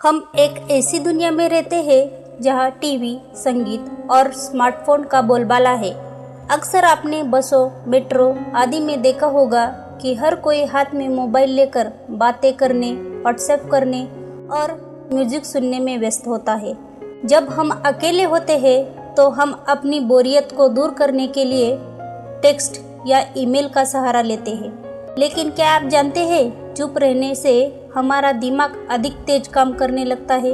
हम एक ऐसी दुनिया में रहते हैं जहां टीवी, संगीत और स्मार्टफोन का बोलबाला है। अक्सर आपने बसों, मेट्रो आदि में देखा होगा कि हर कोई हाथ में मोबाइल लेकर बातें करने, व्हाट्सएप करने और म्यूजिक सुनने में व्यस्त होता है। जब हम अकेले होते हैं तो हम अपनी बोरियत को दूर करने के लिए टेक्स्ट या ईमेल का सहारा लेते हैं। लेकिन क्या आप जानते हैं, चुप रहने से हमारा दिमाग अधिक तेज काम करने लगता है,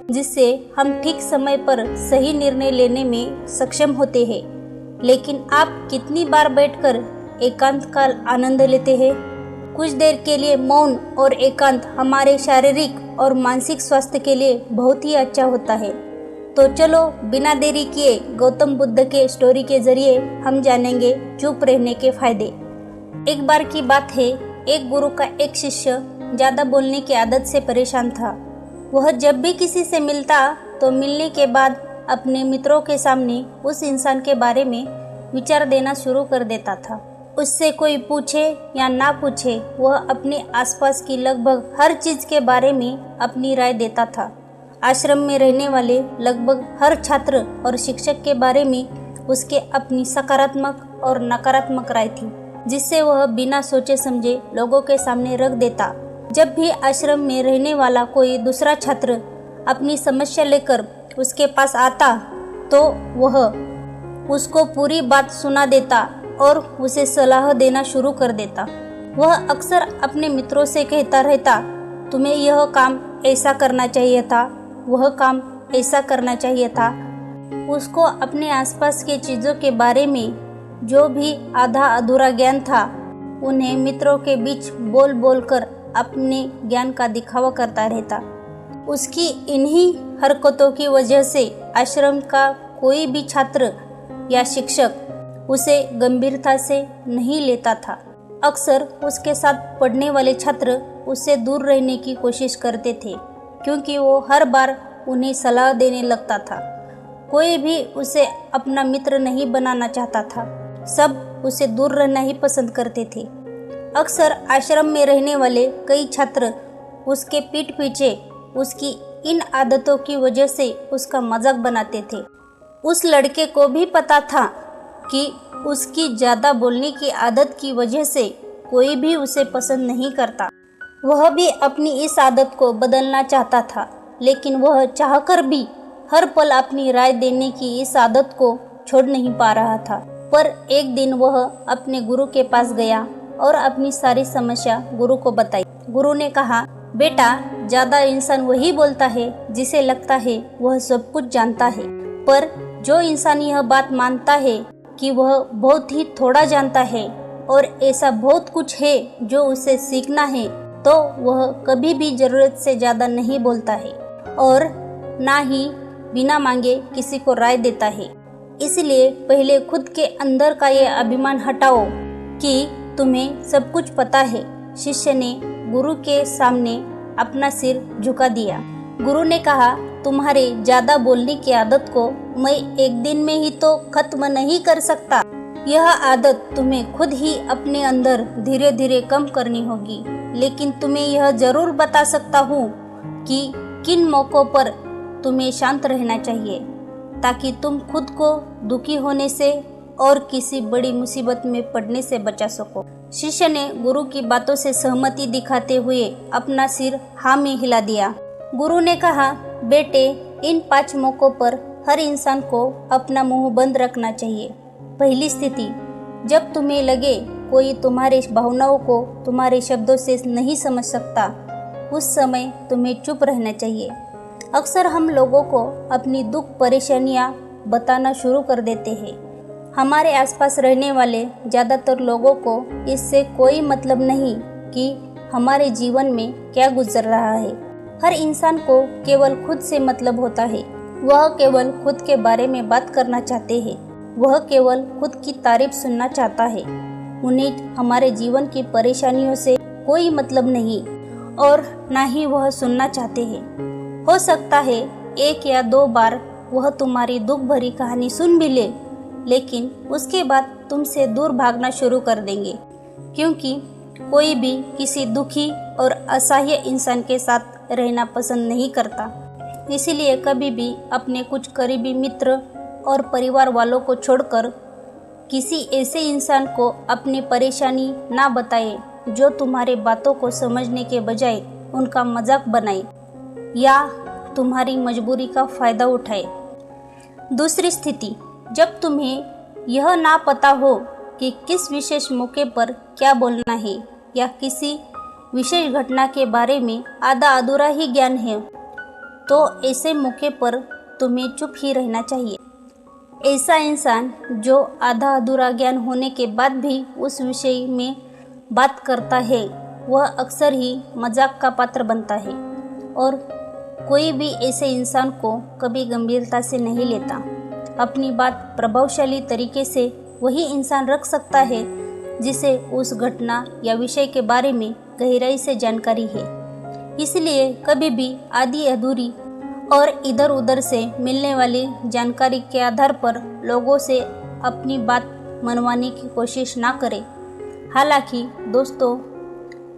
जिससे हम ठीक समय पर सही निर्णय लेने में सक्षम होते हैं। लेकिन आप कितनी बार बैठकर एकांत का आनंद लेते हैं? कुछ देर के लिए मौन और एकांत हमारे शारीरिक और मानसिक स्वास्थ्य के लिए बहुत ही अच्छा होता है। तो चलो बिना देरी किए गौतम बुद्ध के स्टोरी के जरिए हम जानेंगे चुप रहने के फायदे। एक बार की बात है, एक गुरु का एक शिष्य ज़्यादा बोलने की आदत से परेशान था। वह जब भी किसी से मिलता तो मिलने के बाद अपने मित्रों के सामने उस इंसान के बारे में विचार देना शुरू कर देता था। उससे कोई पूछे या ना पूछे, वह अपने आसपास की लगभग हर चीज़ के बारे में अपनी राय देता था। आश्रम में रहने वाले लगभग हर छात्र और शिक्षक के बारे में उसके अपनी सकारात्मक और नकारात्मक राय थी, जिससे वह बिना सोचे समझे लोगों के सामने रख देता। जब भी आश्रम में रहने वाला कोई दूसरा छात्र अपनी समस्या लेकर उसके पास आता तो वह उसको पूरी बात सुना देता और उसे सलाह देना शुरू कर देता। वह अक्सर अपने मित्रों से कहता रहता, तुम्हें यह काम ऐसा करना चाहिए था, वह काम ऐसा करना चाहिए था। उसको अपने आसपास के चीज़ों के बारे में जो भी आधा अधूरा ज्ञान था, उन्हें मित्रों के बीच बोल बोल कर अपने ज्ञान का दिखावा करता रहता। उसकी इन्हीं हरकतों की वजह से आश्रम का कोई भी छात्र या शिक्षक उसे गंभीरता से नहीं लेता था। अक्सर उसके साथ पढ़ने वाले छात्र उससे दूर रहने की कोशिश करते थे, क्योंकि वो हर बार उन्हें सलाह देने लगता था। कोई भी उसे अपना मित्र नहीं बनाना चाहता था, सब उसे दूर रहना ही पसंद करते थे। अक्सर आश्रम में रहने वाले कई छात्र उसके पीठ पीछे उसकी इन आदतों की वजह से उसका मजाक बनाते थे। उस लड़के को भी पता था कि उसकी ज़्यादा बोलने की आदत की वजह से कोई भी उसे पसंद नहीं करता। वह भी अपनी इस आदत को बदलना चाहता था, लेकिन वह चाहकर भी हर पल अपनी राय देने की इस आदत को छोड़ नहीं पा रहा था। पर एक दिन वह अपने गुरु के पास गया और अपनी सारी समस्या गुरु को बताई। गुरु ने कहा, बेटा, ज़्यादा इंसान वही बोलता है जिसे लगता है वह सब कुछ जानता है, पर जो इंसान यह बात मानता है कि वह बहुत ही थोड़ा जानता है और ऐसा बहुत कुछ है जो उसे सीखना है, तो वह कभी भी ज़रूरत से ज़्यादा नहीं बोलता है और ना ही बिना मांगे किसी को राय देता है। इसलिए पहले खुद के अंदर का ये अभिमान हटाओ कि तुम्हें सब कुछ पता है। शिष्य ने गुरु के सामने अपना सिर झुका दिया। गुरु ने कहा, तुम्हारे ज़्यादा बोलने की आदत को मैं एक दिन में ही तो खत्म नहीं कर सकता। यह आदत तुम्हें खुद ही अपने अंदर धीरे धीरे कम करनी होगी, लेकिन तुम्हें यह जरूर बता सकता हूँ कि किन मौक़ों पर तुम्हें शांत रहना चाहिए, ताकि तुम खुद को दुखी होने से और किसी बड़ी मुसीबत में पड़ने से बचा सको। शिष्य ने गुरु की बातों से सहमति दिखाते हुए अपना सिर हाँ में हिला दिया। गुरु ने कहा, बेटे, इन 5 मौक़ों पर हर इंसान को अपना मुंह बंद रखना चाहिए। पहली स्थिति, जब तुम्हें लगे कोई तुम्हारे भावनाओं को तुम्हारे शब्दों से नहीं समझ सकता, उस समय तुम्हें चुप रहना चाहिए। अक्सर हम लोगों को अपनी दुख परेशानियां बताना शुरू कर देते हैं। हमारे आसपास रहने वाले ज़्यादातर लोगों को इससे कोई मतलब नहीं कि हमारे जीवन में क्या गुजर रहा है। हर इंसान को केवल खुद से मतलब होता है। वह केवल खुद के बारे में बात करना चाहते हैं। वह केवल खुद की तारीफ सुनना चाहता है। उन्हें हमारे जीवन की परेशानियों से कोई मतलब नहीं और ना ही वह सुनना चाहते हैं। हो सकता है 1 या 2 बार वह तुम्हारी दुख भरी कहानी सुन भी ले, लेकिन उसके बाद तुमसे दूर भागना शुरू कर देंगे, क्योंकि कोई भी किसी दुखी और असहाय इंसान के साथ रहना पसंद नहीं करता। इसीलिए कभी भी अपने कुछ करीबी मित्र और परिवार वालों को छोड़कर किसी ऐसे इंसान को अपनी परेशानी ना बताए जो तुम्हारे बातों को समझने के बजाय उनका मजाक बनाए या तुम्हारी मजबूरी का फ़ायदा उठाए। दूसरी स्थिति, जब तुम्हें यह ना पता हो कि किस विशेष मौके पर क्या बोलना है या किसी विशेष घटना के बारे में आधा अधूरा ही ज्ञान है, तो ऐसे मौके पर तुम्हें चुप ही रहना चाहिए। ऐसा इंसान जो आधा अधूरा ज्ञान होने के बाद भी उस विषय में बात करता है, वह अक्सर ही मजाक का पात्र बनता है और कोई भी ऐसे इंसान को कभी गंभीरता से नहीं लेता। अपनी बात प्रभावशाली तरीके से वही इंसान रख सकता है जिसे उस घटना या विषय के बारे में गहराई से जानकारी है। इसलिए कभी भी आधी अधूरी और इधर उधर से मिलने वाली जानकारी के आधार पर लोगों से अपनी बात मनवाने की कोशिश ना करें। हालांकि दोस्तों,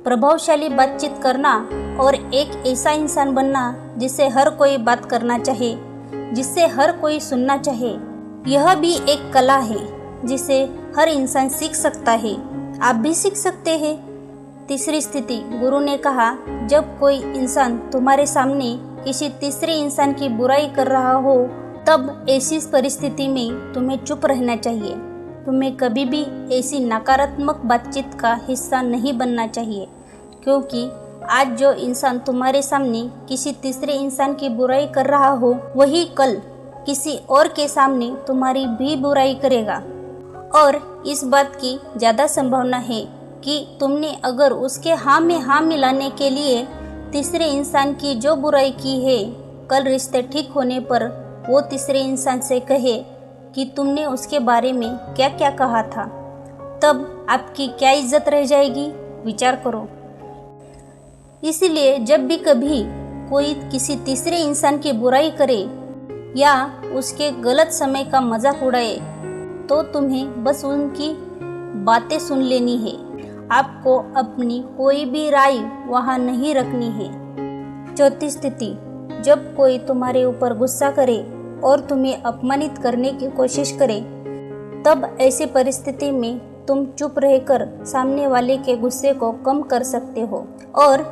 प्रभावशाली बातचीत करना और एक ऐसा इंसान बनना जिससे हर कोई बात करना चाहे, जिससे हर कोई सुनना चाहे, यह भी एक कला है जिसे हर इंसान सीख सकता है। आप भी सीख सकते हैं। तीसरी स्थिति, गुरु ने कहा, जब कोई इंसान तुम्हारे सामने किसी तीसरे इंसान की बुराई कर रहा हो, तब ऐसी परिस्थिति में तुम्हें चुप रहना चाहिए। तुम्हें कभी भी ऐसी नकारात्मक बातचीत का हिस्सा नहीं बनना चाहिए, क्योंकि आज जो इंसान तुम्हारे सामने किसी तीसरे इंसान की बुराई कर रहा हो, वही कल किसी और के सामने तुम्हारी भी बुराई करेगा। और इस बात की ज़्यादा संभावना है कि तुमने अगर उसके हाँ में हाँ मिलाने के लिए तीसरे इंसान की जो बुराई की है, कल रिश्ते ठीक होने पर वो तीसरे इंसान से कहे कि तुमने उसके बारे में क्या क्या कहा था, तब आपकी क्या इज्जत रह जाएगी, विचार करो। इसलिए जब भी कभी कोई किसी तीसरे इंसान की बुराई करे या उसके गलत समय का मजाक उड़ाए, तो तुम्हें बस उनकी बातें सुन लेनी है। आपको अपनी कोई भी राय वहाँ नहीं रखनी है। चौथी स्थिति, जब कोई तुम्हारे ऊपर गुस्सा करे और तुम्हें अपमानित करने की कोशिश करे, तब ऐसी परिस्थिति में तुम चुप रहकर सामने वाले के गुस्से को कम कर सकते हो और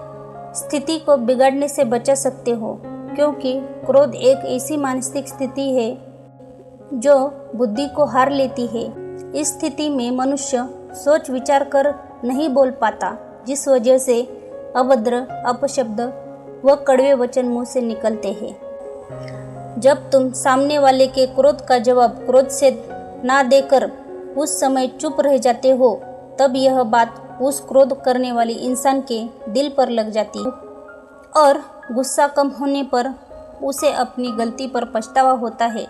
स्थिति को बिगड़ने से बचा सकते हो, क्योंकि क्रोध एक ऐसी मानसिक स्थिति है जो बुद्धि को हार लेती है। इस स्थिति में मनुष्य सोच विचार कर नहीं बोल पाता, जिस वजह से अभद्र, अपशब्द व कड़वे वचन मुंह से निकलते हैं। जब तुम सामने वाले के क्रोध का जवाब क्रोध से ना देकर उस समय चुप रह जाते हो, तब यह बात उस क्रोध करने वाले इंसान के दिल पर लग जाती है और गुस्सा कम होने पर उसे अपनी गलती पर पछतावा होता है।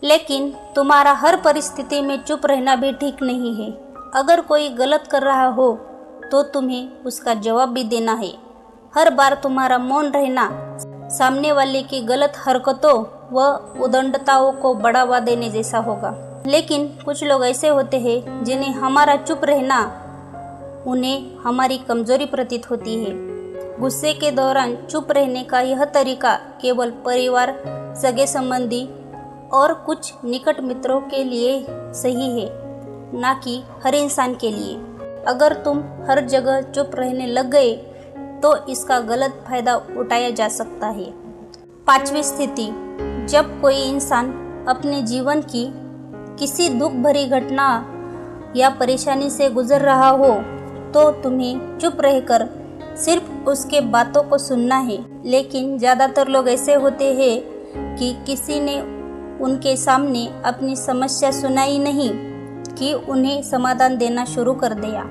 लेकिन तुम्हारा हर परिस्थिति में चुप रहना भी ठीक नहीं है। अगर कोई गलत कर रहा हो तो तुम्हें उसका जवाब भी देना है। हर बार तुम्हारा मौन रहना सामने वाले की गलत हरकतों व उद्दंडताओं को बढ़ावा देने जैसा होगा। लेकिन कुछ लोग ऐसे होते हैं जिन्हें हमारा चुप रहना उन्हें हमारी कमजोरी प्रतीत होती है। गुस्से के दौरान चुप रहने का यह तरीका केवल परिवार, सगे संबंधी और कुछ निकट मित्रों के लिए सही है, ना कि हर इंसान के लिए। अगर तुम हर जगह चुप रहने लग गए तो इसका गलत फायदा उठाया जा सकता है। पांचवी स्थिति, जब कोई इंसान अपने जीवन की किसी दुख भरी घटना या परेशानी से गुजर रहा हो, तो तुम्हें चुप रहकर सिर्फ उसके बातों को सुनना है। लेकिन ज़्यादातर लोग ऐसे होते हैं कि किसी ने उनके सामने अपनी समस्या सुनाई नहीं कि उन्हें समाधान देना शुरू कर दिया,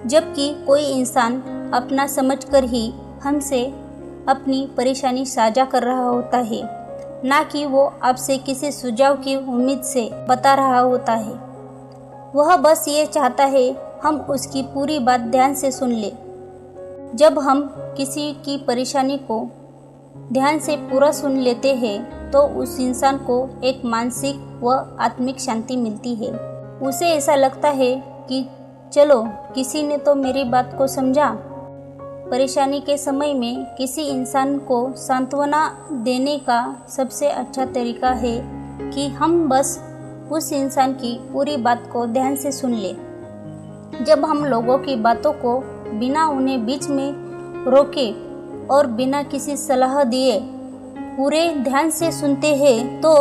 जबकि कोई इंसान अपना समझकर ही हमसे अपनी परेशानी साझा कर रहा होता है, ना कि वो आपसे किसी सुझाव की उम्मीद से बता रहा होता है। वह बस ये चाहता है हम उसकी पूरी बात ध्यान से सुन ले। जब हम किसी की परेशानी को ध्यान से पूरा सुन लेते हैं तो उस इंसान को एक मानसिक व आत्मिक शांति मिलती है। उसे ऐसा लगता है कि चलो किसी ने तो मेरी बात को समझा, परेशानी के समय में किसी इंसान को सांत्वना देने का सबसे अच्छा तरीका है कि हम बस उस इंसान की पूरी बात को ध्यान से सुन लें। जब हम लोगों की बातों को बिना उन्हें बीच में रोके और बिना किसी सलाह दिए पूरे ध्यान से सुनते हैं तो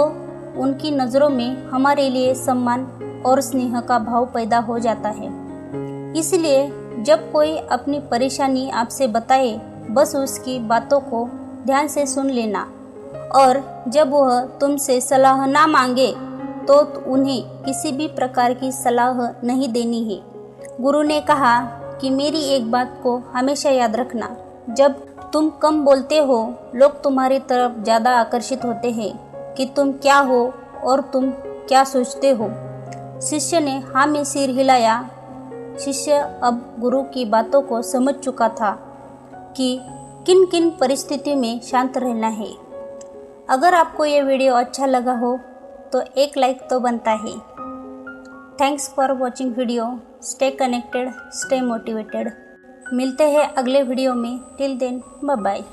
उनकी नज़रों में हमारे लिए सम्मान और स्नेह का भाव पैदा हो जाता है। इसलिए जब कोई अपनी परेशानी आपसे बताए, बस उसकी बातों को ध्यान से सुन लेना, और जब वह तुमसे सलाह ना मांगे तो उन्हें किसी भी प्रकार की सलाह नहीं देनी है। गुरु ने कहा कि मेरी एक बात को हमेशा याद रखना, जब तुम कम बोलते हो लोग तुम्हारी तरफ ज़्यादा आकर्षित होते हैं कि तुम क्या हो और तुम क्या सोचते हो। शिष्य ने हाँ में सिर हिलाया। शिष्य अब गुरु की बातों को समझ चुका था कि किन किन परिस्थितियों में शांत रहना है। अगर आपको ये वीडियो अच्छा लगा हो तो एक लाइक तो बनता है। Thanks for watching video. Stay connected, stay motivated. मिलते हैं अगले वीडियो में। Till then, bye bye.